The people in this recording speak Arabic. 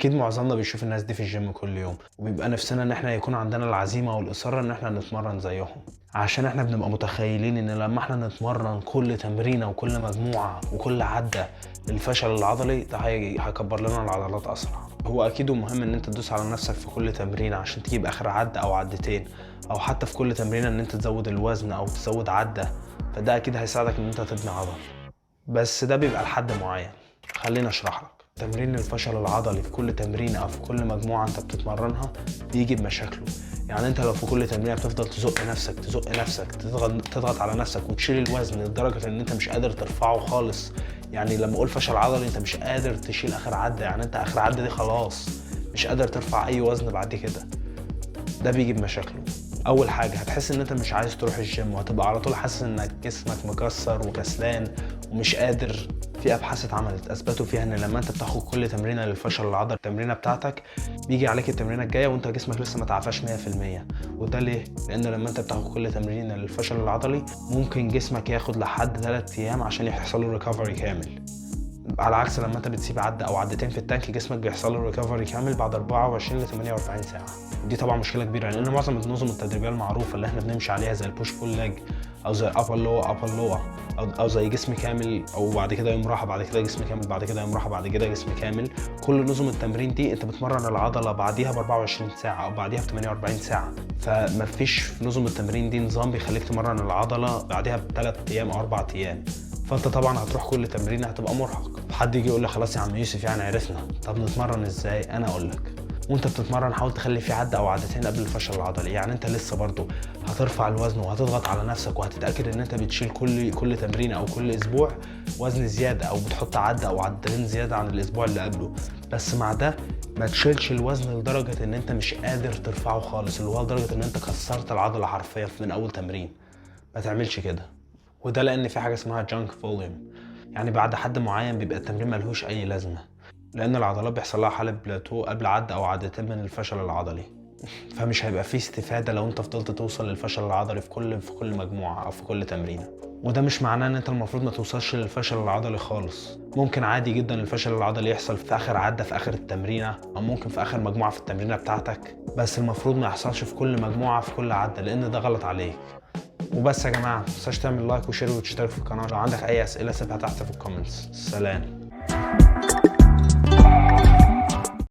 اكيد معظمنا بيشوف الناس دي في الجيم كل يوم، وبيبقى نفسنا ان احنا يكون عندنا العزيمه والاصرار ان احنا نتمرن زيهم، عشان احنا بنبقى متخيلين ان لما احنا نتمرن كل تمرينه وكل مجموعه وكل عده للفشل العضلي ده هيكبر لنا العضلات اسرع. هو اكيد مهم ان انت تدوس على نفسك في كل تمرينه عشان تجيب اخر عده او عدتين، او حتى في كل تمرينه ان انت تزود الوزن او تزود عده، فده اكيد هيساعدك ان انت تبني عضل. بس ده بيبقى لحد معين. خليني اشرح لك. تمرين الفشل العضلي في كل تمرين او في كل مجموعه انت بتتمرنها بيجي بمشاكله. يعني انت لو في كل تمرين بتفضل تزق نفسك تضغط على نفسك وتشيل الوزن لدرجه ان انت مش قادر ترفعه خالص. يعني لما اقول فشل عضلي انت مش قادر تشيل اخر عده، يعني انت اخر عده دي خلاص مش قادر ترفع اي وزن بعد كده، ده بيجي بمشاكله. اول حاجه هتحس ان انت مش عايز تروح الجيم، وهتبقى على طول حاسس انك جسمك مكسر وكسلان ومش قادر. في ابحاث اتعملت اثبتوا فيها ان لما انت بتاخد كل تمرينه للفشل العضلي التمرينه بتاعتك بيجي عليك التمرينه الجايه وانت جسمك لسه ما تعافاش 100%. وده ليه؟ لان لما انت بتاخد كل تمرينه للفشل العضلي ممكن جسمك ياخد لحد 3 ايام عشان يحصل له ريكفري كامل، على عكس لما انت بتسيب عده او عدتين في التانك جسمك بيحصل له ريكفري كامل بعد 24 ل 48 ساعه. دي طبعا مشكله كبيره، لان معظم النظم التدريبيه المعروفه اللي احنا بنمشي عليها زي البوش بول ليج او زي ابر لو او زي جسم كامل او بعد كده يوم راحه بعد كده جسم كامل بعد كده يوم راحه بعد كده جسم كامل، كل نظم التمرين دي انت بتمرن العضله بعديها ب 24 ساعه او بعديها ب 48 ساعه. فما فيش في نظم التمرين دي نظام بيخليك تمرن العضله بعديها ب3 ايام او 4 ايام. فانت طبعا هتروح كل تمرين هتبقى مرهق. حد يجي يقول لي خلاص يا عم يوسف يعني عرفنا، طب نتمرن ازاي؟ انا اقول لك. وانت بتتمرن حاول تخلي في عده او عدتين قبل الفشل العضلي. يعني انت لسه برضو هترفع الوزن وهتضغط على نفسك وهتتاكد ان انت بتشيل كل تمرين او كل اسبوع وزن زياده او بتحط عده او عدتين زياده عن الاسبوع اللي قبله. بس مع ده ما تشيلش الوزن لدرجه ان انت مش قادر ترفعه خالص، اللي هو لدرجه ان انت كسرت العضله حرفيا من اول تمرين. ما تعملش كده. وده لان في حاجه اسمها جانك فوليوم، يعني بعد حد معين بيبقى التمرين ملهوش اي لازمه، لان العضلات بيحصل لها حاله بلاتو قبل عده او عدتين من الفشل العضلي. فمش هيبقى فيه استفاده لو انت فضلت توصل للفشل العضلي في كل مجموعه او في كل تمرينه. وده مش معناه ان انت المفروض ما توصلش للفشل العضلي خالص. ممكن عادي جدا الفشل العضلي يحصل في اخر عده في اخر التمرينه، او ممكن في اخر مجموعه في التمرينه بتاعتك، بس المفروض ما يحصلش في كل مجموعه في كل عده لان ده غلط عليك. وبس يا جماعه، متنساش تعمل لايك وشير وتشترك في القناه. لو عندك اي اسئله سيبها تحت في الكومنتس. سلام.